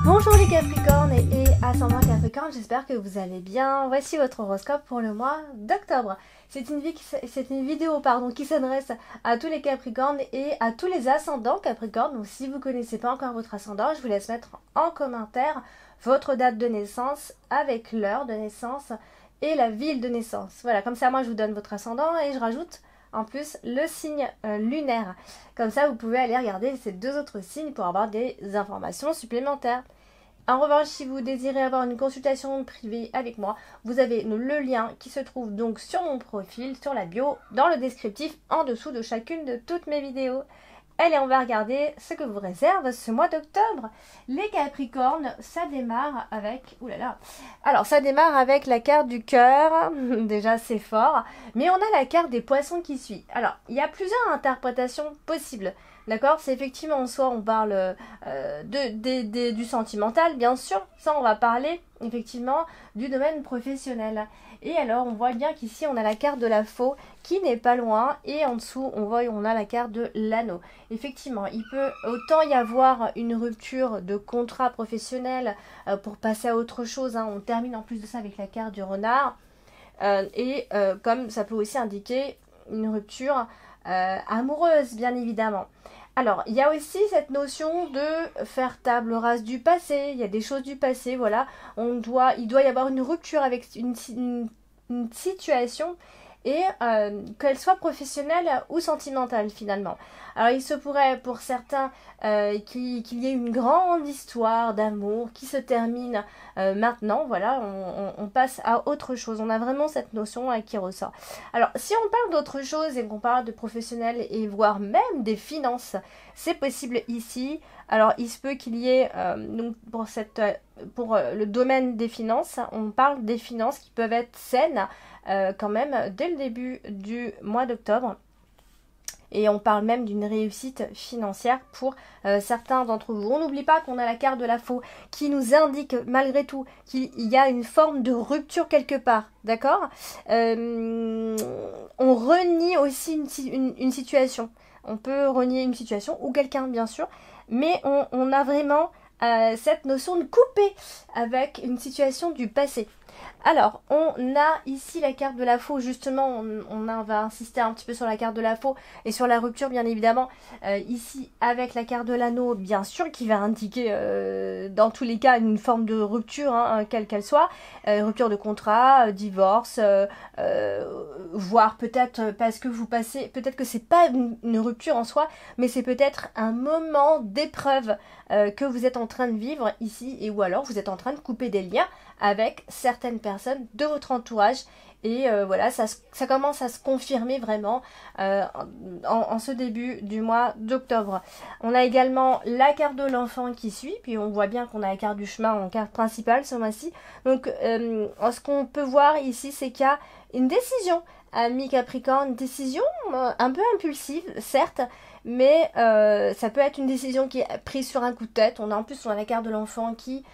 Bonjour les Capricornes et ascendant Capricorne, j'espère que vous allez bien. Voici votre horoscope pour le mois d'octobre. C'est une vidéo qui s'adresse à tous les Capricornes et à tous les ascendants Capricornes. Donc si vous ne connaissez pas encore votre ascendant, je vous laisse mettre en commentaire votre date de naissance avec l'heure de naissance et la ville de naissance. Voilà, comme ça moi je vous donne votre ascendant et je rajoute en plus le signe lunaire. Comme ça vous pouvez aller regarder ces deux autres signes pour avoir des informations supplémentaires. En revanche, si vous désirez avoir une consultation privée avec moi, vous avez le lien qui se trouve donc sur mon profil, sur la bio, dans le descriptif, en dessous de chacune de toutes mes vidéos. Allez, on va regarder ce que vous réserve ce mois d'octobre. Les Capricornes, ça démarre avec... Oulala. Alors, ça démarre avec la carte du cœur. Déjà, c'est fort. Mais on a la carte des poissons qui suit. Alors, il y a plusieurs interprétations possibles. D'accord? C'est effectivement, soit on parle du sentimental, bien sûr. Ça, on va parler, effectivement, du domaine professionnel. Et alors, on voit bien qu'ici, on a la carte de la faux qui n'est pas loin. Et en dessous, on a la carte de l'anneau. Effectivement, il peut autant y avoir une rupture de contrat professionnel pour passer à autre chose. Hein. On termine en plus de ça avec la carte du renard. Comme ça peut aussi indiquer une rupture amoureuse, bien évidemment. Alors, il y a aussi cette notion de faire table rase du passé. Il y a des choses du passé, voilà. Il doit y avoir une rupture avec une situation et qu'elle soit professionnelle ou sentimentale finalement. Alors il se pourrait pour certains qu'il y ait une grande histoire d'amour qui se termine maintenant, voilà, on passe à autre chose. On a vraiment cette notion qui ressort. Alors si on parle d'autre chose et qu'on parle de professionnel et voire même des finances, c'est possible ici. Alors il se peut qu'il y ait, donc pour le domaine des finances, on parle des finances qui peuvent être saines, quand même dès le début du mois d'octobre et on parle même d'une réussite financière pour certains d'entre vous. On n'oublie pas qu'on a la carte de la faux qui nous indique malgré tout qu'il y a une forme de rupture quelque part, d'accord? On renie aussi une situation, on peut renier une situation ou quelqu'un bien sûr, mais on a vraiment cette notion de couper avec une situation du passé. Alors, on a ici la carte de la faux, justement, on va insister un petit peu sur la carte de la faux et sur la rupture, bien évidemment, ici avec la carte de l'anneau, bien sûr, qui va indiquer, dans tous les cas, une forme de rupture, hein, quelle qu'elle soit, rupture de contrat, divorce, voire peut-être parce que vous passez, peut-être que c'est pas une rupture en soi, mais c'est peut-être un moment d'épreuve que vous êtes en train de vivre ici, et ou alors vous êtes en train de couper des liens avec certaines personnes de votre entourage et voilà, ça commence à se confirmer vraiment en ce début du mois d'octobre. On a également la carte de l'enfant qui suit, puis on voit bien qu'on a la carte du chemin en carte principale ce mois-ci. Donc ce qu'on peut voir ici, c'est qu'il y a une décision à mi-Capricorne, une décision un peu impulsive, certes, mais ça peut être une décision qui est prise sur un coup de tête. On a la carte de l'enfant qui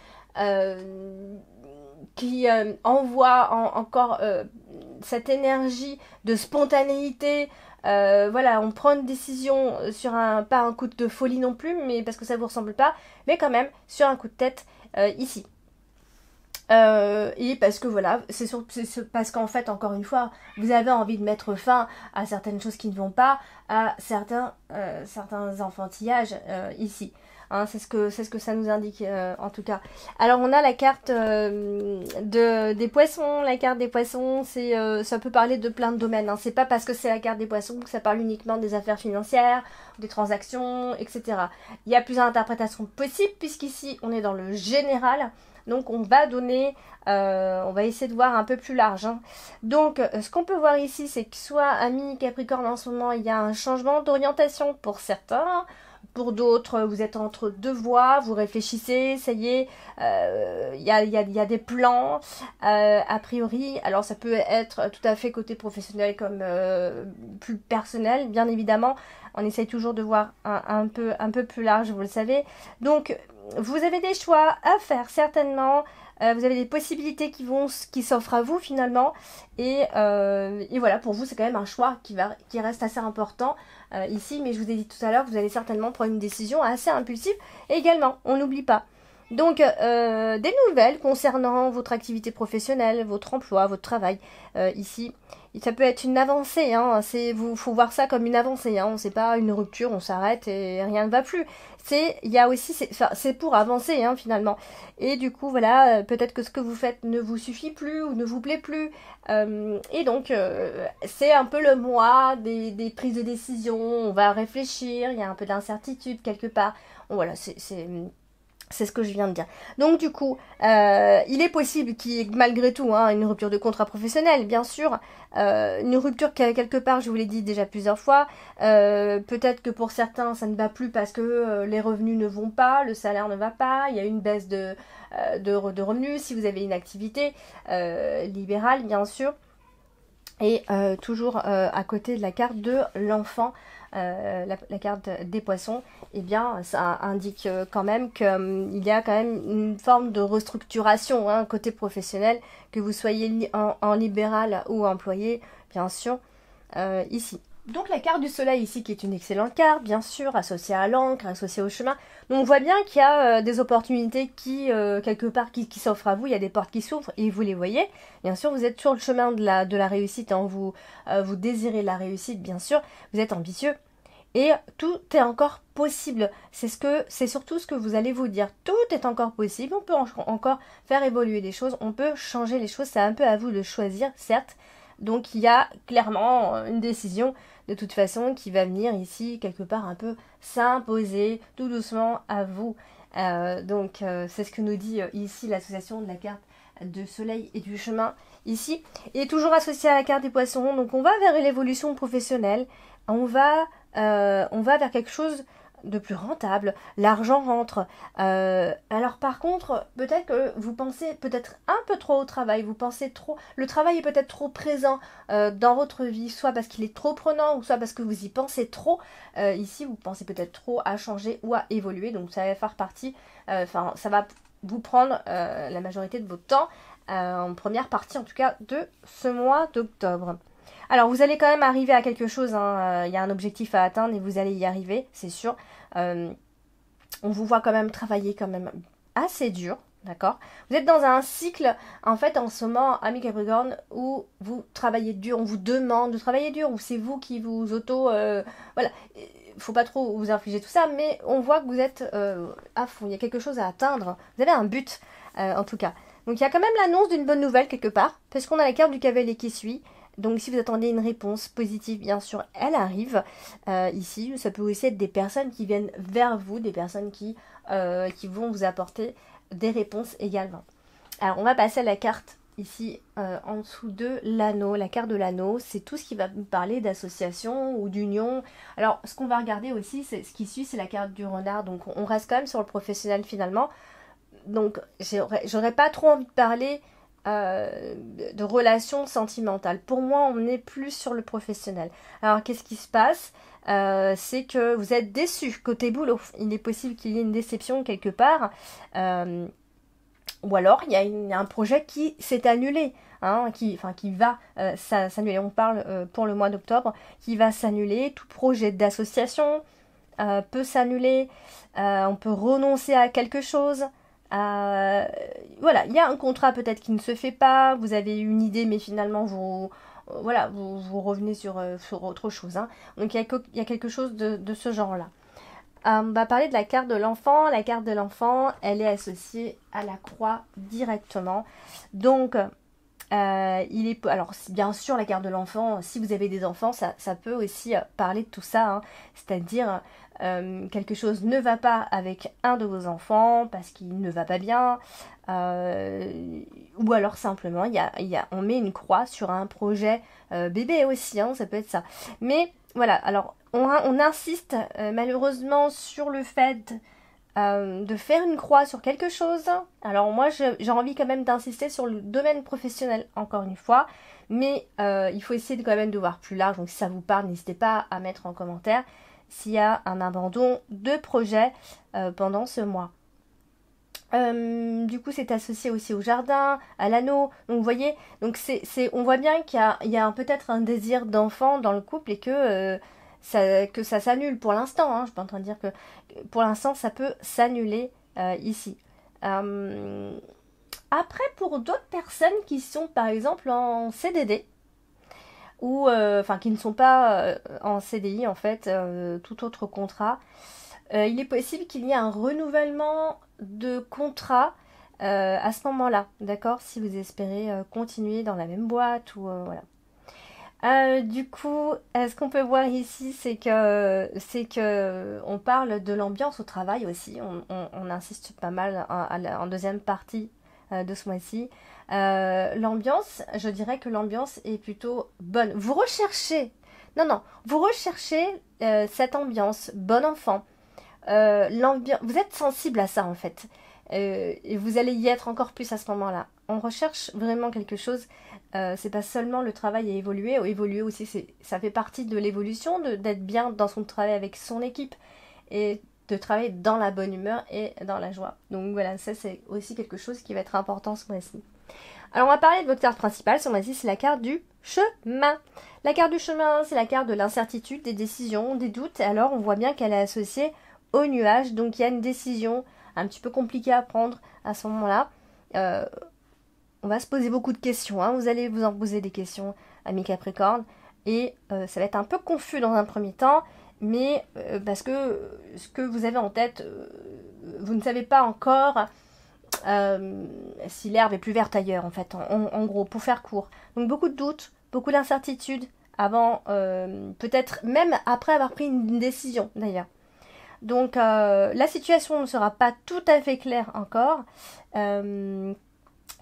envoie encore cette énergie de spontanéité. Voilà, on prend une décision sur pas un coup de folie non plus, mais parce que ça vous ressemble pas, mais quand même sur un coup de tête ici. Et parce que voilà, c'est parce qu'en fait, encore une fois, vous avez envie de mettre fin à certaines choses qui ne vont pas, à certains enfantillages ici. Hein, c'est ce que ça nous indique en tout cas. Alors on a la carte des poissons. La carte des poissons, ça peut parler de plein de domaines. Hein. C'est pas parce que c'est la carte des poissons que ça parle uniquement des affaires financières, des transactions, etc. Il y a plusieurs interprétations possibles puisqu'ici on est dans le général. Donc on va essayer de voir un peu plus large. Hein. Donc ce qu'on peut voir ici, c'est que soit à mi-Capricorne en ce moment, il y a un changement d'orientation pour certains. Pour d'autres, vous êtes entre deux voies, vous réfléchissez, ça y est, il y a des plans, a priori. Alors ça peut être tout à fait côté professionnel comme plus personnel, bien évidemment. On essaye toujours de voir un peu plus large, vous le savez. Donc, vous avez des choix à faire, certainement. Vous avez des possibilités qui s'offrent à vous, finalement. Et voilà, pour vous, c'est quand même un choix qui reste assez important ici. Mais je vous ai dit tout à l'heure, vous allez certainement prendre une décision assez impulsive. Et également, on n'oublie pas Donc, des nouvelles concernant votre activité professionnelle, votre emploi, votre travail, ici. Ça peut être une avancée, hein. Faut voir ça comme une avancée, hein. C'est pas une rupture, on s'arrête et rien ne va plus. Il y a aussi, c'est pour avancer, hein, finalement. Et du coup, voilà, peut-être que ce que vous faites ne vous suffit plus ou ne vous plaît plus. Et donc, c'est un peu le mois des prises de décision. On va réfléchir, il y a un peu d'incertitude quelque part. Bon, voilà, c'est ce que je viens de dire. Donc du coup, il est possible qu'il y ait malgré tout hein, une rupture de contrat professionnel, bien sûr. Une rupture quelque part, je vous l'ai dit déjà plusieurs fois. Peut-être que pour certains, ça ne va plus parce que les revenus ne vont pas, le salaire ne va pas, il y a une baisse de revenus si vous avez une activité libérale, bien sûr. Et toujours à côté de la carte de l'enfant, la carte des poissons, eh bien, ça indique quand même qu'il y a quand même une forme de restructuration hein, côté professionnel, que vous soyez en libéral ou employé, bien sûr, ici. Donc la carte du soleil ici qui est une excellente carte, bien sûr, associée à l'encre, associée au chemin. Donc on voit bien qu'il y a des opportunités qui, quelque part, qui s'offrent à vous, il y a des portes qui s'ouvrent et vous les voyez. Bien sûr, vous êtes sur le chemin de la réussite, hein. Vous désirez la réussite, bien sûr, vous êtes ambitieux. Et tout est encore possible. C'est surtout ce que vous allez vous dire. Tout est encore possible. On peut encore faire évoluer les choses. On peut changer les choses. C'est un peu à vous de choisir, certes. Donc il y a clairement une décision de toute façon qui va venir ici quelque part un peu s'imposer tout doucement à vous. C'est ce que nous dit ici l'association de la carte de soleil et du chemin ici. Et toujours associé à la carte des poissons. Donc on va vers l'évolution professionnelle. On va vers quelque chose de plus rentable, l'argent rentre. Alors par contre, peut-être que vous pensez peut-être un peu trop au travail, vous pensez trop, le travail est peut-être trop présent dans votre vie, soit parce qu'il est trop prenant, ou soit parce que vous y pensez trop. Ici, vous pensez peut-être trop à changer ou à évoluer, donc ça va faire partie, ça va vous prendre la majorité de votre temps, en première partie en tout cas de ce mois d'octobre. Alors, vous allez quand même arriver à quelque chose, hein. Il y a un objectif à atteindre et vous allez y arriver, c'est sûr. On vous voit quand même travailler quand même assez dur, d'accord? Vous êtes dans un cycle, en fait, en ce moment, ami Capricorne, où vous travaillez dur, on vous demande de travailler dur, ou c'est vous qui vous voilà, faut pas trop vous infliger tout ça, mais on voit que vous êtes à fond, il y a quelque chose à atteindre, vous avez un but, en tout cas. Donc, il y a quand même l'annonce d'une bonne nouvelle quelque part, parce qu'on a la carte du cavalier qui suit. Donc si vous attendez une réponse positive, bien sûr, elle arrive ici. Ça peut aussi être des personnes qui viennent vers vous, des personnes qui vont vous apporter des réponses également. Alors on va passer à la carte ici en dessous de l'anneau. La carte de l'anneau, c'est tout ce qui va nous parler d'association ou d'union. Alors ce qu'on va regarder aussi, c'est ce qui suit, c'est la carte du renard. Donc on reste quand même sur le professionnel finalement. Donc j'aurais pas trop envie de parler de relations sentimentales. Pour moi, on est plus sur le professionnel. Alors, qu'est-ce qui se passe? C'est que vous êtes déçu côté boulot. Il est possible qu'il y ait une déception quelque part. Ou alors, il y a un projet qui s'est annulé. Hein, qui va s'annuler. On parle pour le mois d'octobre, qui va s'annuler. Tout projet d'association peut s'annuler. On peut renoncer à quelque chose. Voilà, il y a un contrat peut-être qui ne se fait pas, vous avez une idée mais finalement vous revenez sur autre chose. Hein. Donc il y a quelque chose de ce genre-là. On va parler de la carte de l'enfant. La carte de l'enfant, elle est associée à la croix directement. Donc, alors bien sûr la carte de l'enfant, si vous avez des enfants, ça peut aussi parler de tout ça. Hein. C'est-à-dire quelque chose ne va pas avec un de vos enfants parce qu'il ne va pas bien, ou alors simplement on met une croix sur un projet bébé aussi, hein, ça peut être ça. Mais voilà, alors on insiste malheureusement sur le fait de faire une croix sur quelque chose. Alors moi j'ai envie quand même d'insister sur le domaine professionnel encore une fois, mais il faut essayer quand même de voir plus large. Donc si ça vous parle, n'hésitez pas à mettre en commentaire s'il y a un abandon de projet pendant ce mois. Du coup c'est associé aussi au jardin, à l'anneau. Donc vous voyez, donc on voit bien qu'il y a peut-être un désir d'enfant dans le couple et que ça s'annule pour l'instant. Hein. Je suis pas en train de dire que pour l'instant ça peut s'annuler ici. Après, pour d'autres personnes qui sont par exemple en CDD, ou enfin qui ne sont pas en CDI en fait, tout autre contrat, il est possible qu'il y ait un renouvellement de contrat à ce moment-là, d'accord? Si vous espérez continuer dans la même boîte ou voilà. Du coup, ce qu'on peut voir ici, c'est que on parle de l'ambiance au travail aussi. On insiste pas mal en deuxième partie de ce mois-ci. L'ambiance, je dirais que l'ambiance est plutôt bonne. Vous recherchez, non, non, vous recherchez cette ambiance, bon enfant. Vous êtes sensible à ça en fait. Et vous allez y être encore plus à ce moment-là. On recherche vraiment quelque chose. C'est pas seulement le travail à évoluer, évoluer aussi, ça fait partie de l'évolution, d'être bien dans son travail avec son équipe et de travailler dans la bonne humeur et dans la joie. Donc voilà, ça c'est aussi quelque chose qui va être important ce mois-ci. Alors on va parler de votre carte principale, ce mois-ci c'est la carte du chemin. La carte du chemin, c'est la carte de l'incertitude, des décisions, des doutes. Alors on voit bien qu'elle est associée au nuage, donc il y a une décision un petit peu compliquée à prendre à ce moment-là. On va se poser beaucoup de questions, hein. Vous allez vous en poser des questions, amis Capricorne, et ça va être un peu confus dans un premier temps, mais parce que ce que vous avez en tête, vous ne savez pas encore si l'herbe est plus verte ailleurs, en fait, en gros, pour faire court. Donc beaucoup de doutes, beaucoup d'incertitudes, avant, peut-être même après avoir pris une décision, d'ailleurs. Donc la situation ne sera pas tout à fait claire encore.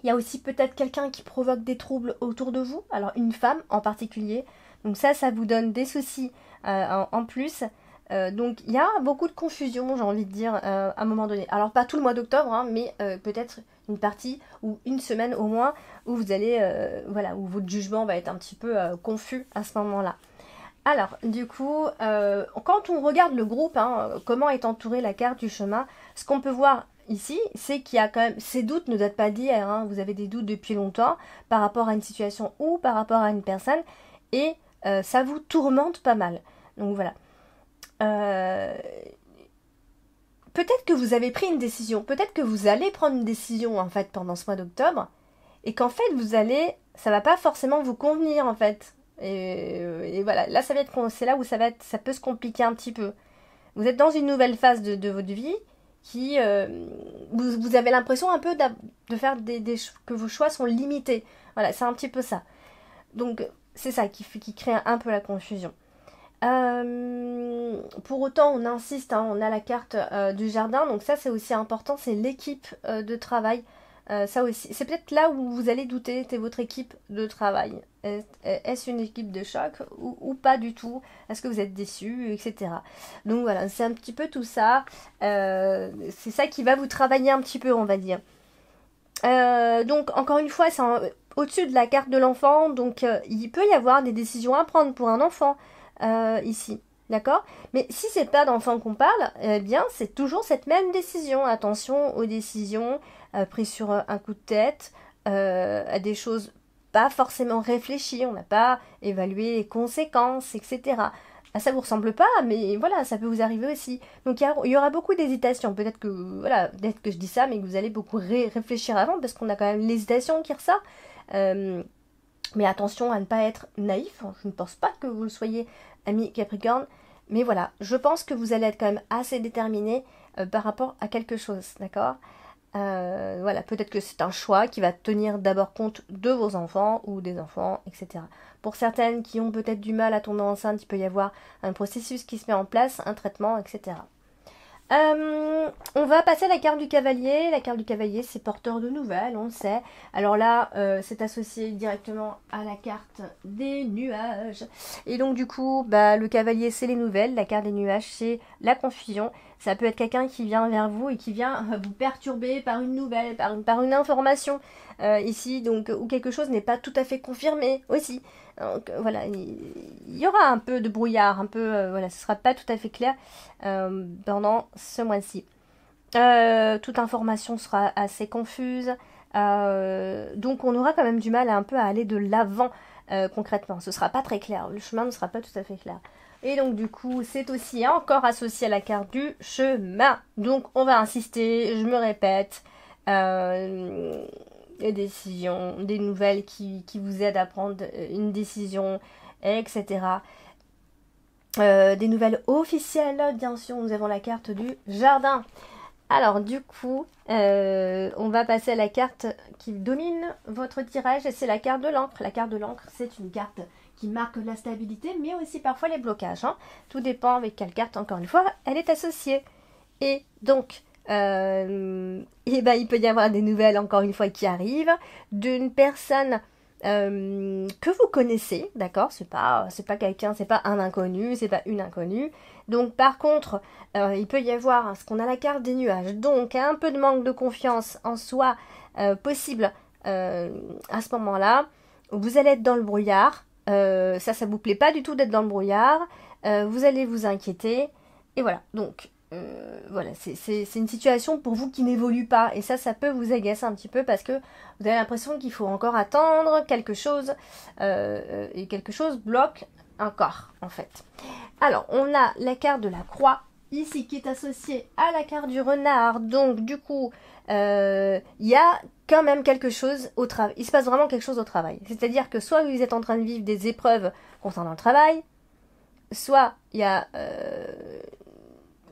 Il y a aussi peut-être quelqu'un qui provoque des troubles autour de vous, alors une femme en particulier. Donc ça vous donne des soucis en plus. Donc il y a beaucoup de confusion, j'ai envie de dire, à un moment donné. Alors pas tout le mois d'octobre, hein, mais peut-être une partie ou une semaine au moins où vous allez, voilà, où votre jugement va être un petit peu confus à ce moment-là. Alors, du coup, quand on regarde le groupe, hein, comment est entourée la carte du chemin, ce qu'on peut voir ici, c'est qu'il y a quand même, ces doutes ne datent pas d'hier, hein, vous avez des doutes depuis longtemps par rapport à une situation ou par rapport à une personne, et ça vous tourmente pas mal. Donc voilà. Peut-être que vous avez pris une décision, peut-être que vous allez prendre une décision en fait pendant ce mois d'octobre, et qu'en fait ça va pas forcément vous convenir en fait. Et voilà, là c'est là où ça peut se compliquer un petit peu. Vous êtes dans une nouvelle phase de votre vie qui, vous avez l'impression un peu de faire que vos choix sont limités. Voilà, c'est un petit peu ça. Donc c'est ça qui crée un peu la confusion. Pour autant, on insiste, hein, on a la carte du jardin, donc ça c'est aussi important, c'est l'équipe de travail. Ça aussi, c'est peut-être là où vous allez douter, c'est votre équipe de travail. Est-ce une équipe de choc ou pas du tout? Est-ce que vous êtes déçu, etc. Donc voilà, c'est un petit peu tout ça. C'est ça qui va vous travailler un petit peu, on va dire. Donc encore une fois, c'est au-dessus de la carte de l'enfant, donc il peut y avoir des décisions à prendre pour un enfant ici. D'accord? Mais si c'est pas d'enfant qu'on parle, eh bien c'est toujours cette même décision. Attention aux décisions prises sur un coup de tête, à des choses pas forcément réfléchies, on n'a pas évalué les conséquences, etc. Ah, ça vous ressemble pas, mais voilà, ça peut vous arriver aussi. Donc il y aura beaucoup d'hésitation. Peut-être que voilà, peut-être que je dis ça, mais que vous allez beaucoup réfléchir avant, parce qu'on a quand même l'hésitation qui ressort. Mais attention à ne pas être naïf. Je ne pense pas que vous le soyez, ami Capricorne. Mais voilà, je pense que vous allez être quand même assez déterminé par rapport à quelque chose, d'accord? Voilà, peut-être que c'est un choix qui va tenir d'abord compte de vos enfants ou des enfants, etc. Pour certaines qui ont peut-être du mal à tomber enceinte, il peut y avoir un processus qui se met en place, un traitement, etc. On va passer à la carte du cavalier. La carte du cavalier, c'est porteur de nouvelles, on le sait. Alors là, c'est associé directement à la carte des nuages. Et donc du coup, le cavalier, c'est les nouvelles. La carte des nuages, c'est la confusion. Ça peut être quelqu'un qui vient vers vous et qui vient vous perturber par une nouvelle, par une information ici, donc où quelque chose n'est pas tout à fait confirmé aussi. Donc voilà, il y aura un peu de brouillard, un peu, voilà, ce sera pas tout à fait clair pendant ce mois-ci. Toute information sera assez confuse, donc on aura quand même du mal un peu à aller de l'avant concrètement. Ce sera pas très clair, le chemin ne sera pas tout à fait clair. Et donc du coup, c'est aussi encore associé à la carte du chemin. Donc on va insister, je me répète, des décisions, des nouvelles qui vous aident à prendre une décision, etc. Des nouvelles officielles, bien sûr, nous avons la carte du jardin. Alors du coup, on va passer à la carte qui domine votre tirage et c'est la carte de l'encre. La carte de l'encre, c'est une carte qui marque la stabilité, mais aussi parfois les blocages. Hein. Tout dépend avec quelle carte, encore une fois, elle est associée. Et donc, il peut y avoir des nouvelles, encore une fois, qui arrivent d'une personne que vous connaissez, d'accord? C'est pas quelqu'un, c'est pas un inconnu, c'est pas une inconnue. Donc par contre, il peut y avoir ce qu'on a la carte des nuages, donc un peu de manque de confiance en soi possible à ce moment-là. Vous allez être dans le brouillard, ça vous plaît pas du tout d'être dans le brouillard, vous allez vous inquiéter, et voilà. Donc voilà, c'est une situation pour vous qui n'évolue pas, et ça peut vous agacer un petit peu parce que vous avez l'impression qu'il faut encore attendre quelque chose, et quelque chose bloque encore, en fait. Alors, on a la carte de la croix, ici, qui est associée à la carte du renard, donc du coup, il y a quand même quelque chose au travail, il se passe vraiment quelque chose au travail, c'est-à-dire que soit vous êtes en train de vivre des épreuves concernant le travail, soit il y a...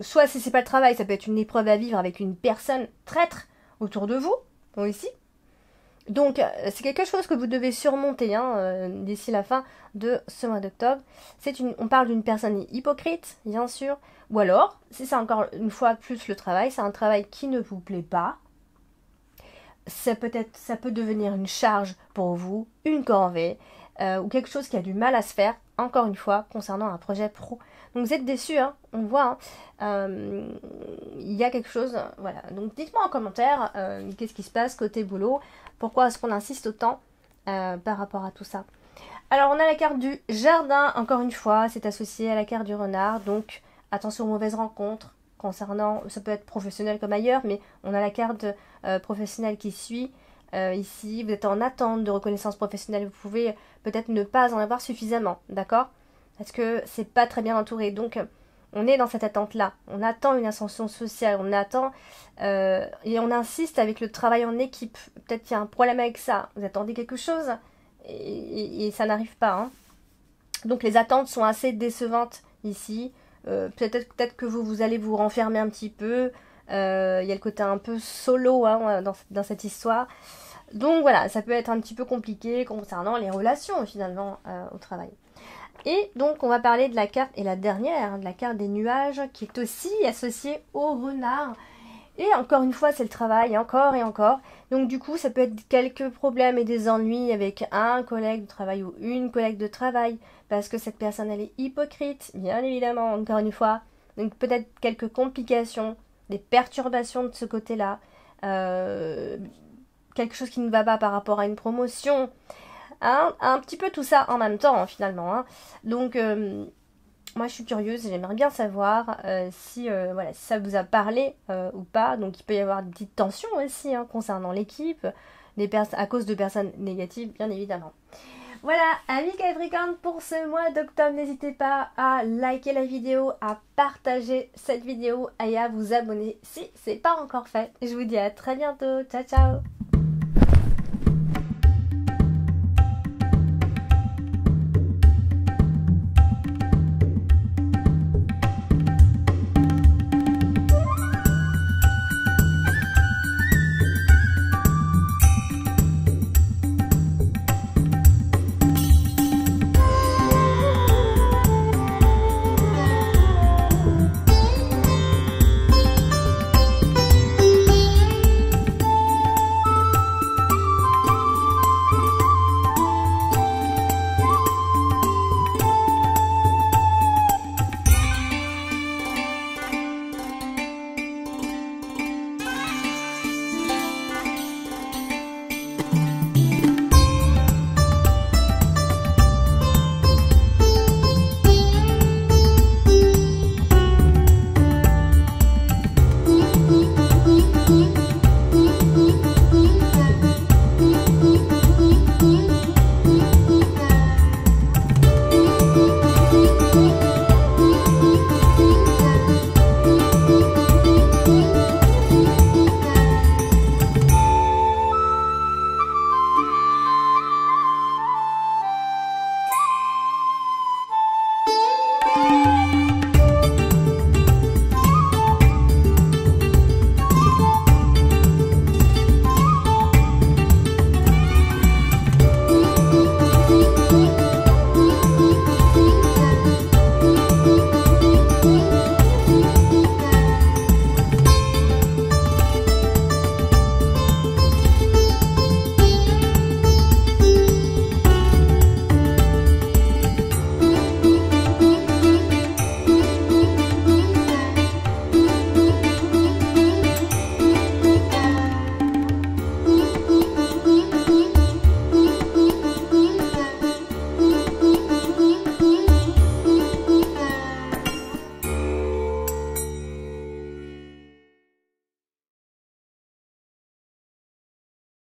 soit si c'est pas le travail, ça peut être une épreuve à vivre avec une personne traître autour de vous, aussi. Donc, c'est quelque chose que vous devez surmonter d'ici la fin de ce mois d'octobre. On parle d'une personne hypocrite, bien sûr. Ou alors, si c'est encore une fois plus le travail, c'est un travail qui ne vous plaît pas. Ça peut devenir une charge pour vous, une corvée, ou quelque chose qui a du mal à se faire, encore une fois, concernant un projet pro. Donc vous êtes déçus, hein, on voit, il y a quelque chose, voilà. Donc dites-moi en commentaire, qu'est-ce qui se passe côté boulot, pourquoi est-ce qu'on insiste autant par rapport à tout ça. Alors on a la carte du jardin, encore une fois, c'est associé à la carte du renard, donc attention aux mauvaises rencontres, concernant, ça peut être professionnel comme ailleurs, mais on a la carte professionnelle qui suit. Ici, vous êtes en attente de reconnaissance professionnelle, vous pouvez peut-être ne pas en avoir suffisamment, d'accord? Parce que c'est pas très bien entouré, donc on est dans cette attente-là. On attend une ascension sociale, on attend et on insiste avec le travail en équipe. Peut-être qu'il y a un problème avec ça, vous attendez quelque chose et ça n'arrive pas. Hein. Donc les attentes sont assez décevantes ici. Peut-être que vous allez vous renfermer un petit peu. Il y a le côté un peu solo dans cette histoire. Donc voilà, ça peut être un petit peu compliqué concernant les relations finalement au travail. Et donc on va parler de la carte, et la dernière, de la carte des nuages, qui est aussi associée au renard. Et encore une fois, c'est le travail, encore et encore. Donc du coup, ça peut être quelques problèmes et des ennuis avec un collègue de travail ou une collègue de travail, parce que cette personne, elle est hypocrite, bien évidemment, encore une fois. Donc peut-être quelques complications, des perturbations de ce côté-là, quelque chose qui ne va pas par rapport à une promotion, un petit peu tout ça en même temps, finalement. Hein. Donc... moi, je suis curieuse, j'aimerais bien savoir si ça vous a parlé ou pas. Donc, il peut y avoir des petites tensions aussi concernant l'équipe, à cause de personnes négatives, bien évidemment. Voilà, amis Capricorne, pour ce mois d'octobre, n'hésitez pas à liker la vidéo, à partager cette vidéo et à vous abonner si ce n'est pas encore fait. Je vous dis à très bientôt. Ciao, ciao!